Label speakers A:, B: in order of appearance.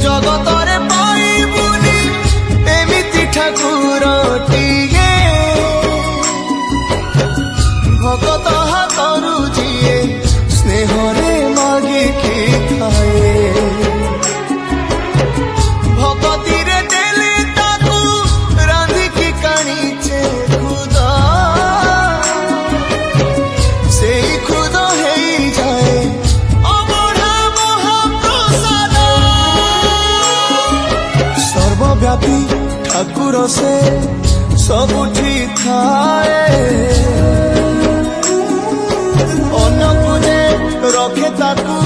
A: ଜଗତରେ ପାଇବୁନି ଏମିତି ଠାକୁରଟିଏ ଭଗତ ହାତରୁ ଯିଏ ସ୍ନେହରେ ମାଗିକି ଥାଏ ଭଗତିରେ ଦେଲେ ତାକୁ ରାନ୍ଧିକି କାଣିଛେ ଖୁଦ ସେଇ ଖୁଦ ହେଇଯାଏ ଅବଢା ମହାପ୍ରସାଦ ସର୍ବବ୍ୟାପୀ ଠାକୁର ସେ ସବୁଠି ଥାଏ ଅନ୍ୟକୁ ଯେ ରଖେ ତାକୁ